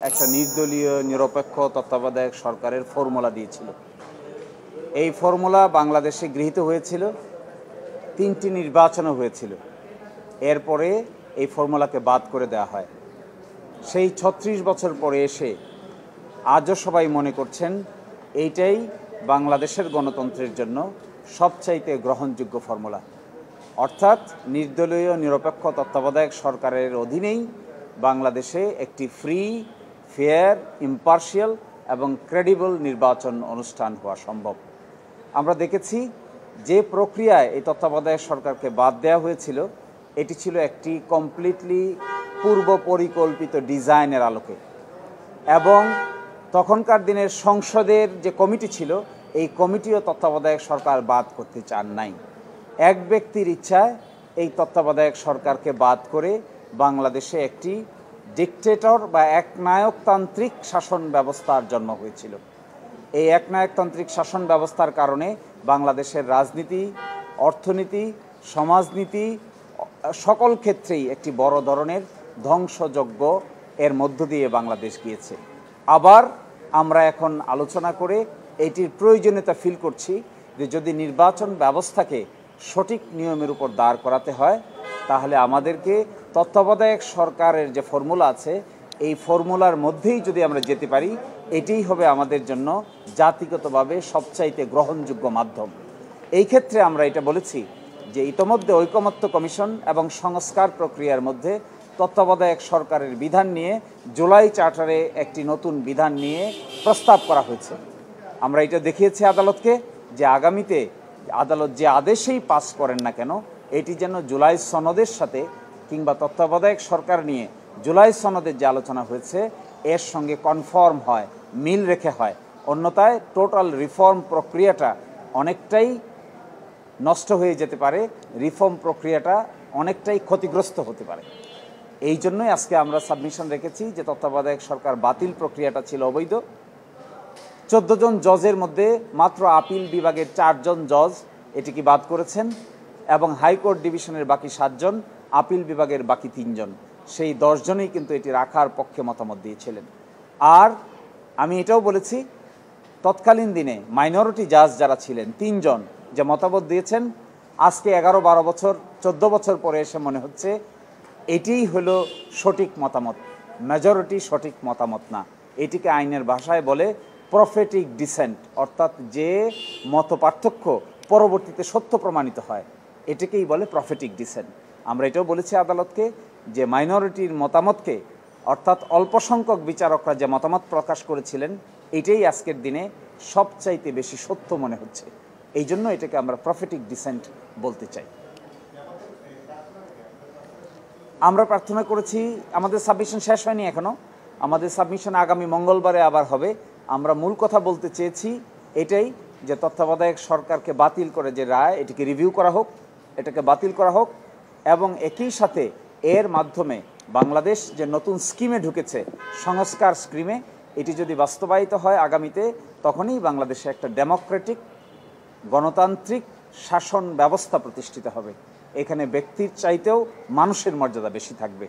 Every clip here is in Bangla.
একটা নির্দলীয় নিরপেক্ষ তত্ত্বাবধায়ক সরকারের ফর্মুলা দিয়েছিল। এই ফর্মুলা বাংলাদেশে গৃহীত হয়েছিল, 3টি নির্বাচনও হয়েছিল। এরপরে এই ফর্মুলাকে বাদ করে দেওয়া হয়। সেই 36 বছর পরে এসে আজও সবাই মনে করছেন এইটাই বাংলাদেশের গণতন্ত্রের জন্য সবচাইতে গ্রহণযোগ্য ফর্মুলা। অর্থাৎ নির্দলীয় নিরপেক্ষ তত্ত্বাবধায়ক সরকারের অধীনেই বাংলাদেশে একটি ফ্রি, ফেয়ার, ইম্পার্শিয়াল এবং ক্রেডিবল নির্বাচন অনুষ্ঠান হওয়া সম্ভব। আমরা দেখেছি যে প্রক্রিয়ায় এই তত্ত্বাবধায়ক সরকারকে বাদ দেওয়া হয়েছিল, এটি ছিল একটি কমপ্লিটলি পূর্ব পরিকল্পিত ডিজাইনের আলোকে, এবং তখনকার দিনের সংসদের যে কমিটি ছিল, এই কমিটিও তত্ত্বাবধায়ক সরকার বাদ করতে চান নাই। এক ব্যক্তির ইচ্ছায় এই তত্ত্বাবধায়ক সরকারকে বাদ করে বাংলাদেশে একটি ডিকটেটর বা একনায়কতান্ত্রিক শাসন ব্যবস্থার জন্ম হয়েছিল। এই একনায়কতান্ত্রিক শাসন ব্যবস্থার কারণে বাংলাদেশের রাজনীতি, অর্থনীতি, সমাজনীতি সকল ক্ষেত্রেই একটি বড় ধরনের ধ্বংসযজ্ঞ এর মধ্য দিয়ে বাংলাদেশ গিয়েছে। আবার আমরা এখন আলোচনা করে এটির প্রয়োজনীয়তা ফিল করছি যে যদি নির্বাচন ব্যবস্থাকে সঠিক নিয়মের উপর দাঁড় করাতে হয়, তাহলে আমাদেরকে তত্ত্বাবধায়ক সরকারের যে ফর্মুলা আছে, এই ফর্মুলার মধ্যেই যদি আমরা যেতে পারি, এটিই হবে আমাদের জন্য জাতিগতভাবে সবচাইতে গ্রহণযোগ্য মাধ্যম। এই ক্ষেত্রে আমরা এটা বলেছি যে ইতোমধ্যে ঐকমত্য কমিশন এবং সংস্কার প্রক্রিয়ার মধ্যে তত্ত্বাবধায়ক সরকারের বিধান নিয়ে জুলাই চার্টারে একটি নতুন বিধান নিয়ে প্রস্তাব করা হয়েছে। আমরা এটা দেখিয়েছি আদালতকে যে আগামীতে আদালত যে আদেশেই পাস করেন না কেন, এটি যেন জুলাই সনদের সাথে কিংবা তত্ত্বাবধায়ক সরকার নিয়ে জুলাই সনদের যে আলোচনা হয়েছে এর সঙ্গে কনফর্ম হয়, মিল রেখে হয়। অন্যথায় টোটাল রিফর্ম প্রক্রিয়াটা অনেকটাই নষ্ট হয়ে যেতে পারে, রিফর্ম প্রক্রিয়াটা অনেকটাই ক্ষতিগ্রস্ত হতে পারে। এই জন্যই আজকে আমরা সাবমিশন রেখেছি যে তত্ত্বাবধায়ক সরকার বাতিল প্রক্রিয়াটা ছিল অবৈধ। 14 জন জজের মধ্যে মাত্র আপিল বিভাগের 4 জন জজ এটিকে বাদ করেছেন, এবং হাইকোর্ট ডিভিশনের বাকি 7 জন, আপিল বিভাগের বাকি 3 জন, সেই 10 জনই কিন্তু এটি রাখার পক্ষে মতামত দিয়েছিলেন। আর আমি এটাও বলেছি তৎকালীন দিনে মাইনরিটি জাজ যারা ছিলেন 3 জন যে মতামত দিয়েছেন, আজকে 11-12 বছর 14 বছর পরে এসে মনে হচ্ছে এটিই হলো সঠিক মতামত, মেজরিটি সঠিক মতামত না। এটিকে আইনের ভাষায় বলে প্রফেটিক ডিসেন্ট, অর্থাৎ যে মত পার্থক্য পরবর্তীতে সত্য প্রমাণিত হয়, এটাকেই বলে প্রফেটিক ডিসেন্ট। আমরা এটাও বলেছি আদালতকে যে মাইনরিটির মতামতকে, অর্থাৎ অল্প সংখ্যক বিচারকরা যে মতামত প্রকাশ করেছিলেন, এটাই আজকের দিনে সবচাইতে বেশি সত্য মনে হচ্ছে। এই জন্য এটাকে আমরা প্রফেটিক ডিসেন্ট বলতে চাই। আমরা প্রার্থনা করেছি, আমাদের সাবমিশন শেষ হয়নি এখনও, আমাদের সাবমিশন আগামী মঙ্গলবারে আবার হবে। আমরা মূল কথা বলতে চেয়েছি এটাই যে তত্ত্বাবধায়ক সরকারকে বাতিল করে যে রায়, এটিকে রিভিউ করা হোক, এটাকে বাতিল করা হোক, এবং একই সাথে এর মাধ্যমে বাংলাদেশ যে নতুন স্কিমে ঢুকেছে, সংস্কার স্কিমে, এটি যদি বাস্তবায়িত হয় আগামীতে, তখনই বাংলাদেশে একটা ডেমোক্রেটিক গণতান্ত্রিক শাসন ব্যবস্থা প্রতিষ্ঠিত হবে। এখানে ব্যক্তির চাইতেও মানুষের মর্যাদা বেশি থাকবে।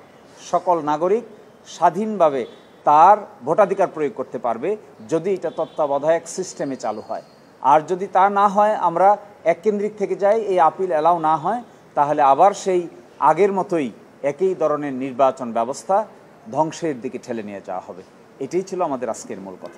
সকল নাগরিক স্বাধীনভাবে তার ভোটাধিকার প্রয়োগ করতে পারবে যদি এটা তত্ত্বাবধায়ক সিস্টেমে চালু হয়। আর যদি তা না হয়, আমরা এককেন্দ্রিক থেকে যাই, এই আপিল অ্যালাউ না হয়, তাহলে আবার সেই আগের মতোই একই ধরনের নির্বাচন ব্যবস্থা ধ্বংসের দিকে ঠেলে নিয়ে যাওয়া হবে। এটাই ছিল আমাদের আজকের মূল কথা।